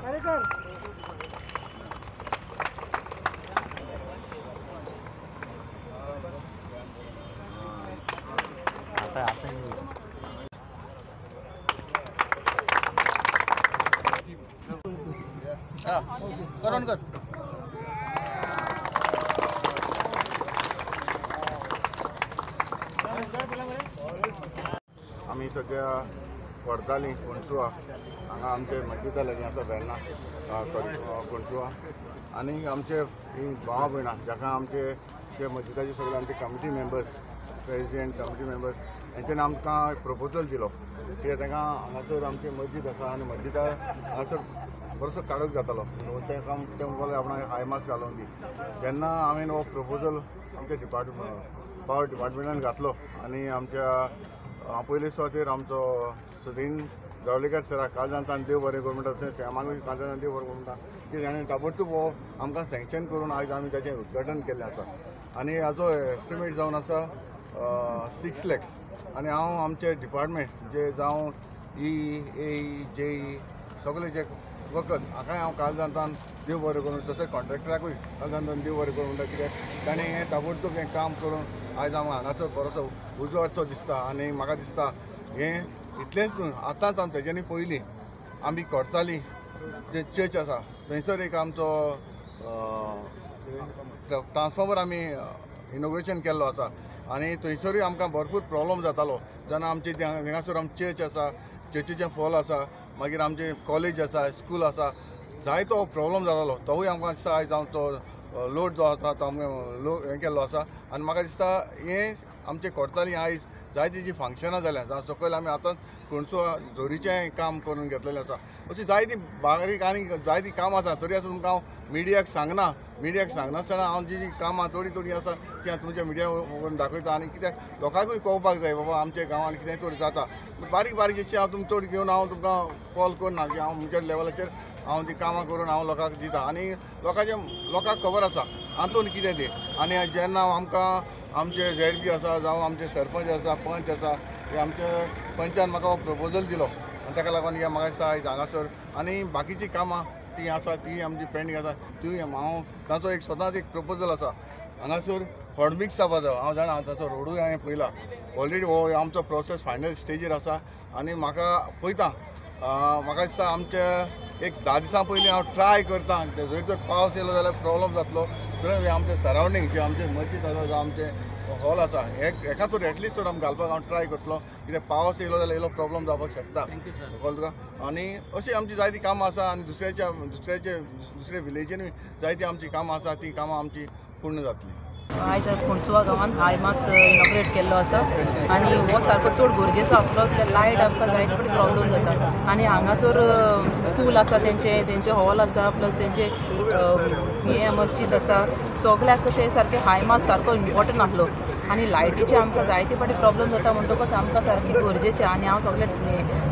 आम्ही सगळ्या वर्धाली कोणसुआ हांगा आमचे मस्जिदा लागीं आसा वेर्ना सॉरी कोणसुआ आनी आमचे भावा भयणां जाका आमचे जे मस्जिदाचे सगळे आमचे committee members president committee members हेंच्यानी आमकां प्रपोजल दिलो की तांकां हांगासर आमची मस्जिद आसा आनी मस्जिदा हांगासर बरोसो काडूंक जातालो ताका ते म्हणपाक आपणाक हाय मार्क्स घालून दी जेन्ना हांवें हो प्रपोजल आमच्या पावर डिपार्टमेंटान घातलो आनी आमच्या हांव पयले सुवातेर आमचो सुदीन जावळेकर सराक काल जाणसान देव बरें करूं म्हणटा श्यामानूय काल जाणसान देव बरें करूं म्हणटा की ताणें ताबडतोब हो आमकां सँक्शन करून आयज आमी ताचें उद्घाटन केल्लें आसा आनी हाजो एस्टिमेट जावन आसा 6 lakhs आनी हांव आमचे डिपार्टमेंट जे जावं AE JE सगळे जे वर्कर्स हाकाय हांव काल जाणसान देव बरें करूं तशें कॉन्ट्रॅक्टराकूय काल जाणसान देव बरें करूं म्हणटा कित्याक ताणें हें ताबडतोब हें काम करून आयज हांव हांगासर बरोसो उजवाडसो दिसता आनी म्हाका दिसता हें इतलेंच न्हू आतांच आमी तेज्यानी पयलीं आमी कोर्ताली जे चर्च आसा थंयसर एक आमचो ट्रान्सफॉर्मर आमी इनोग्रेशन केल्लो आसा आनी थंयसरूय आमकां भरपूर प्रॉब्लम जातालो जेन्ना आमचे हिंगासर आमचे चर्च आसा चर्चीचें फॉल आसा मागीर आमचे कॉलेज आसा स्कूल आसा जायतो प्रॉब्लम जातालो तोवूय आमकां दिसता आयज हांव तो लोड जो आसा तो आमकां हें केल्लो आसा आनी म्हाका दिसता हें आमचे कोर्ताली आयज जायतीं जीं फंक्शनां जाल्यां जावं सकयल आमी आतांच कोणसो जोरीचें काम करून घेतलेलें आसा अशीं जायतीं बारीक आनी जायतीं कामां आसा तरी आसून तुमकां हांव मिडियाक सांगनासतना हांव जीं कामां थोडीं आसा ती हांव तुमच्या मिडिया वरून दाखयता आनी कित्याक लोकांकूय कळपाक जाय बाबा आमच्या गांवांत कितें चड जाता बारीक बारीकशी हांव तुमकां चड घेवन हांव तुमकां कॉल करना की हांव म्हज्या लेवलाचेर हांव तीं कामां करून हांव लोकांक दिता आनी लोकांक खबर आसा हातूंत कितें तें आनी जेन्ना आमकां आमचे ZB आसा जावं आमचे सरपंच आसा पंच आसा हे आमचे पंचान म्हाका हो प्रपोजल दिलो आनी ताका लागून हे म्हाका दिसता आयज हांगासर आनी बाकीचीं कामां ती आसा ती आमची पेंडींग आसा ती हांव ताचो एक स्वताच एक प्रपोजल आसा हांगासर हॉडमिक्स जावपा जाय हांव जाणा ताचो रोडूय हांवें पयला ऑलरेडी हो आमचो प्रोसेस फायनल स्टेजीर आसा आनी म्हाका पळयता म्हाका दिसता आमचे एक 10 दिसां पयलीं हांव ट्राय करता जर तर पावस येयलो जाल्यार प्रॉब्लम जातलो थंय आमचे सरावंडींग जे आमचे मस्जिद आसा जावं आमचे हॉल आसा हेका तर एटलिस्ट तर आमी घालपाक हांव ट्राय करतलो कित्याक पावस येयलो जाल्यार इल्लो प्रॉब्लम जावपाक शकता कळ्ळें तुका आनी अशी आमची जायतीं कामां आसा आनी दुसऱ्या विलेजीनूय जायतीं आमची कामां आसा ती कामां आमची पूर्ण जातली आयज कोणसुआ गांवांत हाय मार्क्स इनॉग्रेट केल्लो आसा आनी हो सारको चड गरजेचो आसलो कित्याक लायट आमकां जायते फावटी प्रॉब्लम जाता आनी हांगासर स्कूल आसा तेंचे हॉल आसा प्लस तेंचे हें मस्जिद आसा सगल्याक ते सारके हाय मार्क्स सारको इम्पॉर्टंट आसलो आनी लायटीचे आमकां जायते फावटी प्रॉब्लम जाता म्हणटकच आमकां सारकी गरजेचें आनी हांव सगळे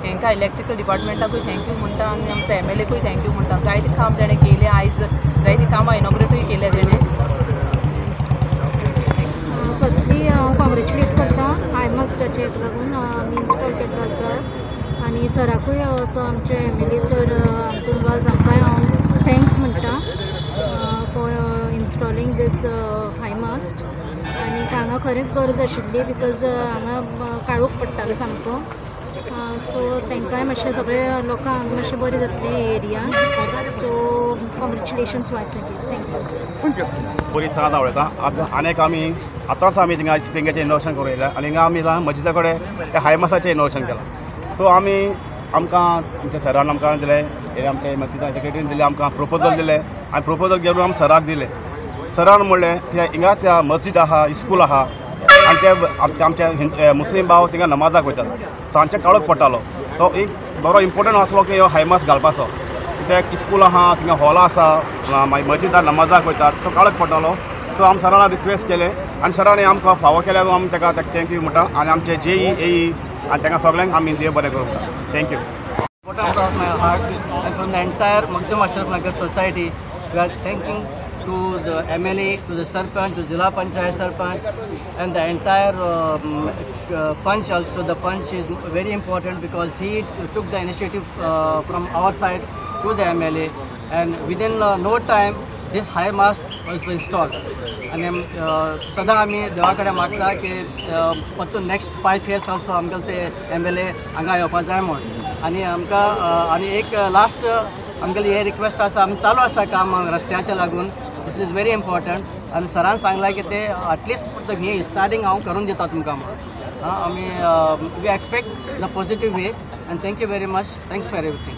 हांकां इलेक्ट्रिकल डिपार्टमेंटाकूय थँक्यू म्हणटा आनी आमच्या MLAकूय थँक्यू म्हणटा जायतीं काम तेणें केलें आयज जायतीं कामां इनॉग्रेटूय केल्या तेणें फर्स्टली हांव कॉंग्रेच्युलेट करता हाय मार्क्स डॅक लागून आमी इन्स्टॉल केल्लो आसा आनी सराकूय असो आमचे MLA सर हातूंत तांकांय हांव थँक्स म्हणटा फॉर इन्स्टॉलिंग दीस हाय मास्ट आनी हांगा खरेंच गरज आशिल्ली बिकॉज हांगा काळोख पडटालो सामको सो तांकांय मातशें सगळे लोकांक मातशें बरें जातलें एरियान सो कॉंग्रेच्युलेशन्स थँक्यू बरी सांग आवडटा आनीक आमी आतांच आमी थिंगा तेंगेचें इनोवेशन करूं येयलें आनी हिंगा आमी मस्जिदा कडेन त्या हाय मासाचें इनोवेशन केलां सो आमी आमकां आमच्या सरान आमकां दिलें हे आमच्या मस्जिदा सेक्रेटरीन दिलें आमकां प्रपोजल दिलें आनी प्रपोजल घेवन आमी सराक दिलें सरान म्हणलें की हिंगाच मस्जिद आहा स्कूल आहा आनी ते आमचे मुस्लीम भाव थिंगा नमाजाक वयतात तांचे काळोख पडटालो तो एक बरो इम्पॉर्टंट आसलो की हो हाय मास घालपाचो कित्याक स्कूल आहा थिंगा हॉल आसा मागीर मस्जिदार नमाजाक वयतात तो काळोख पडटालो सो आमी सरान रिक्वेस्ट केलें आनी सरान आमकां फावो केल्यार आमी ताका थँक्यू म्हणटा आनी आमचे JE AE आनी तांकां सगळ्यांक आमी देव बरें करूं म्हणटा thank you Bottom of my heart and from the entire Makhdum Ashraf Nagar society, we are thanking to the MLA, to the Sarpanch, to Zilla Panchayat Sarpanch and the entire Panch also. The Panch is very important because he took the initiative from our side to the MLA, and within no time this high mast was installed. आणि सदां आमी देवा कडेन मागता की परतून next 5 years also आमकां ते MLA हांगा येवपाक जाय म्हूण. आनी आमकां आनी एक लास्ट आमगेली हे रिक्वेस्ट आसा, आमी चालू आसा काम रस्त्याचें लागून. दिस इज व्हेरी इम्पॉर्टंट आनी सरान सांगलां की ते एटलिस्ट ही स्टार्टींग हांव करून दिता तुमकां म्हूण. आमी we expect the positive way, and thank you very much. Thanks for everything.